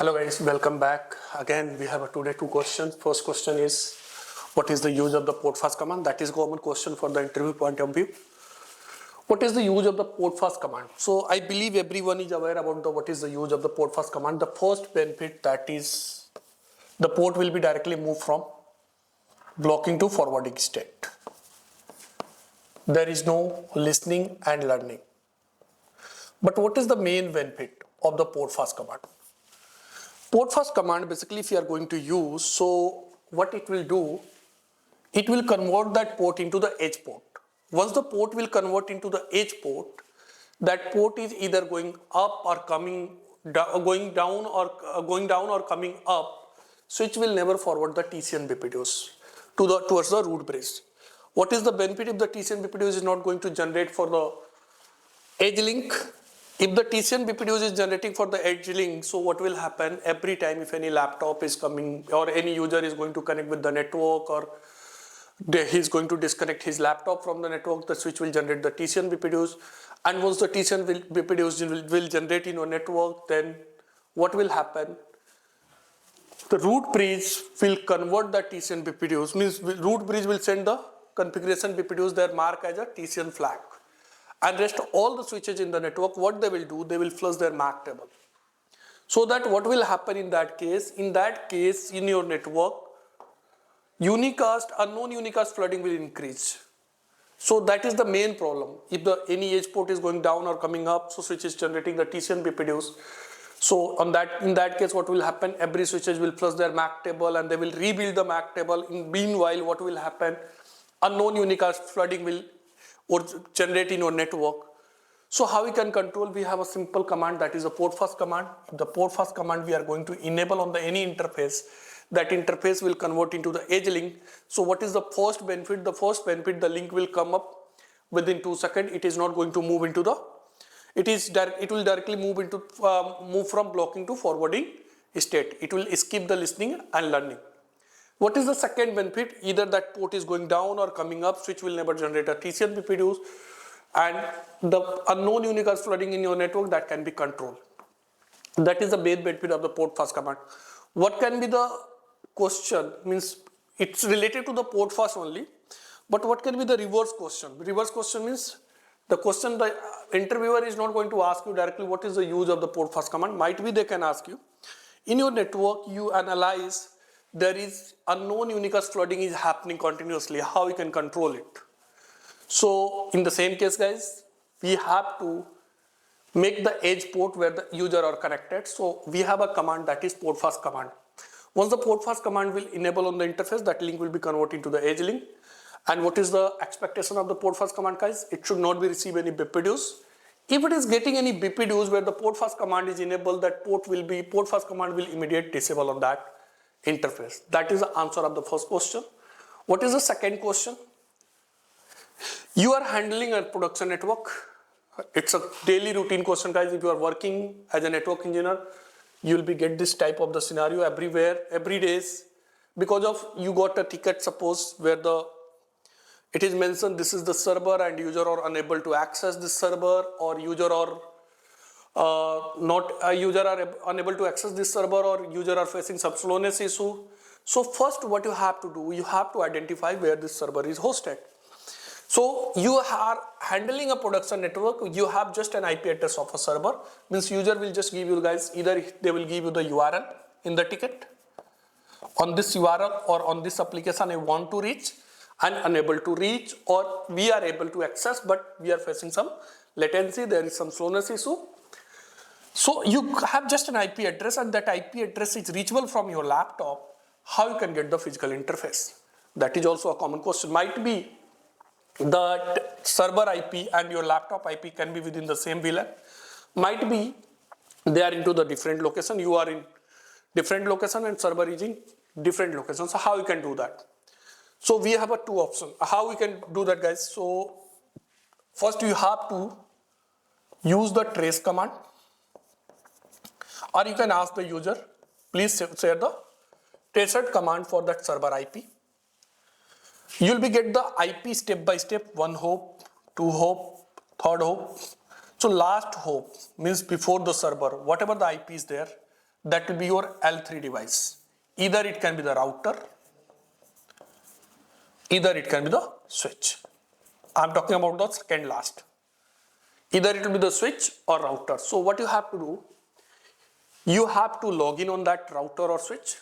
Hello guys, welcome back. Again, we have today two questions. First question is, what is the use of the portfast command? That is common question for the interview point of view. What is the use of the portfast command? So I believe everyone is aware about what is the use of the portfast command. The first benefit, that is the port will be directly moved from blocking to forwarding state. There is no listening and learning. But what is the main benefit of the portfast command? Portfast command, basically, if you are going to use, so what it will do, it will convert that port into the edge port. Once the port will convert into the edge port, that port is either going up or coming down, going down or coming up. Switch will never forward the TCN BPDOs towards the root bridge. What is the benefit if the TCN BPDOs is not going to generate for the edge link? If the TCN BPDOs is generating for the edge link, so what will happen every time if any laptop is coming or any user is going to connect with the network, or he's going to disconnect his laptop from the network, the switch will generate the TCN BPDOs. And once the TCN BPDOs will generate in your network, then what will happen? The root bridge will convert the TCN BPDOs, means root bridge will send the configuration BPDOs that mark as a TCN flag. And rest all the switches in the network, what they will do, they will flush their MAC table. So that what will happen in that case? In that case, in your network, unknown unicast flooding will increase. So that is the main problem. If any edge port is going down or coming up, so switch is generating the TCN BPDOs. So in that case, what will happen? Every switches will flush their MAC table and they will rebuild the MAC table. Meanwhile, what will happen? Unknown unicast flooding will or generate in your network. So how we can control? We have a simple command, that is a portfast command. The portfast command we are going to enable on the any interface. That interface will convert into the edge link. So what is the first benefit? The first benefit, the link will come up within 2 seconds. It is not going to move into the, it will directly move from blocking to forwarding state. It will skip the listening and learning. What is the second benefit? Either that port is going down or coming up, switch will never generate a TCN BPDOs, and the unknown unicast flooding in your network, that can be controlled. That is the main benefit of the portfast command. What can be the question? Means it's related to the portfast only, but what can be the reverse question? Reverse question means the question the interviewer is not going to ask you directly what is the use of the portfast command. Might be they can ask you, in your network you analyze there is unknown unicast flooding is happening continuously, how you can control it? So in the same case, guys, we have to make the edge port where the user are connected. So we have a command, that is portfast command. Once the portfast command will enable on the interface, that link will be converted to the edge link. And what is the expectation of the portfast command, guys? It should not be receive any BPDOs. If it is getting any BPDOs where the portfast command is enabled, that portfast command will immediately disable on that interface. That is the answer of the first question. What is the second question? You are handling a production network. It's a daily routine question, guys. If you are working as a network engineer, you will be get this type of the scenario everywhere, every days, because of you got a ticket, suppose, where it is mentioned this is the server and user are unable to access this server, or user are unable to access this server, or user are facing some slowness issue. So first what you have to do, you have to identify where this server is hosted. So you are handling a production network, you have just an IP address of a server, means user will just give you, guys, either they will give you the URL in the ticket, on this URL or on this application I want to reach and unable to reach, or we are able to access but we are facing some latency, there is some slowness issue. So you have just an IP address and that IP address is reachable from your laptop. How you can get the physical interface? That is also a common question. Might be the server IP and your laptop IP can be within the same VLAN. Might be they are into the different location. You are in different location and server is in different location. So how you can do that? So we have a two options. How we can do that, guys? So first you have to use the trace command, or you can ask the user, please share the traced command for that server IP. You will be get the IP step by step, 1 hop, 2 hop, 3rd hop. So last hop means before the server, whatever the IP is there, that will be your L3 device. Either it can be the router, either it can be the switch. I'm talking about the second last. Either it will be the switch or router. So what you have to do, you have to log in on that router or switch,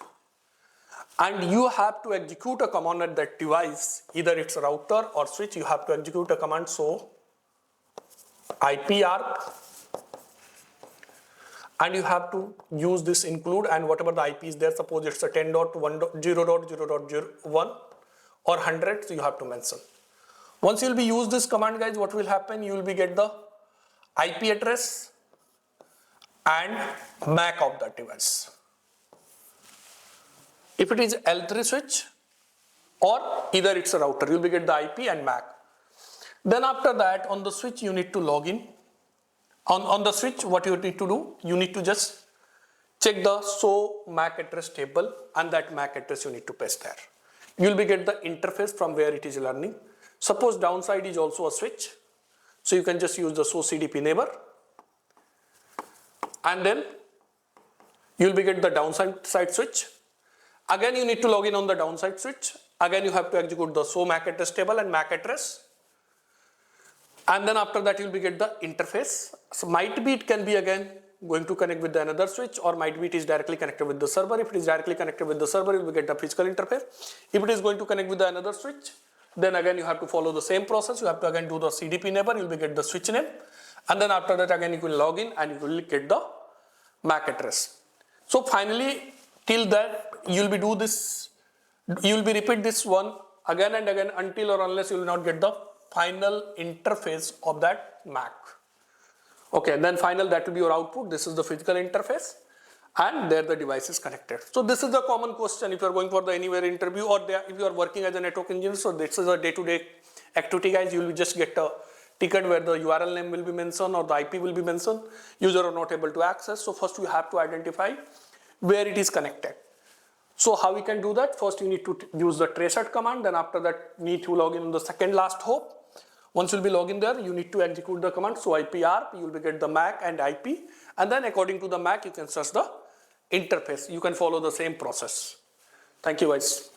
and you have to execute a command at that device. Either it's a router or switch, you have to execute a command. So IPARP, and you have to use this include, and whatever the IP is there, suppose it's a 10.1.0.0.01 or 100, so you have to mention. Once you will be use this command, guys, what will happen? You will be get the IP address and MAC of that device. If it is L3 switch or either it's a router, you will be get the IP and MAC. Then after that, on the switch you need to log in. On the switch, what you need to do, you need to just check the show MAC address table, and that MAC address you need to paste there. You will be get the interface from where it is learning. Suppose downside is also a switch, so you can just use the show CDP neighbor, and then you will be get the downside switch. Again you need to log in on the downside switch. Again you have to execute the show MAC address table and MAC address. And then after that you will be get the interface. So might be it can be again going to connect with the another switch, or might be it is directly connected with the server. If it is directly connected with the server, you will get the physical interface. If it is going to connect with the another switch, then again you have to follow the same process. You have to again do the CDP neighbor, you will be get the switch name, and then after that again you will log in and you will get the MAC address. So finally, till that you will be do this, you will be repeat this one again and again until or unless you will not get the final interface of that MAC. Okay, then final, that will be your output. This is the physical interface, and there the device is connected. So this is the common question if you are going for the anywhere interview, or if you are working as a network engineer. So this is a day-to-day activity, guys. You will just get a ticket where the URL name will be mentioned or the IP will be mentioned. User are not able to access. So first you have to identify where it is connected. So how we can do that? First you need to use the traceat command. Then after that need to log in on the second last hop. Once you'll be logged there, you need to execute the command. So IPARP, you will be get the MAC and IP, and then according to the MAC, you can search the interface. You can follow the same process. Thank you, guys.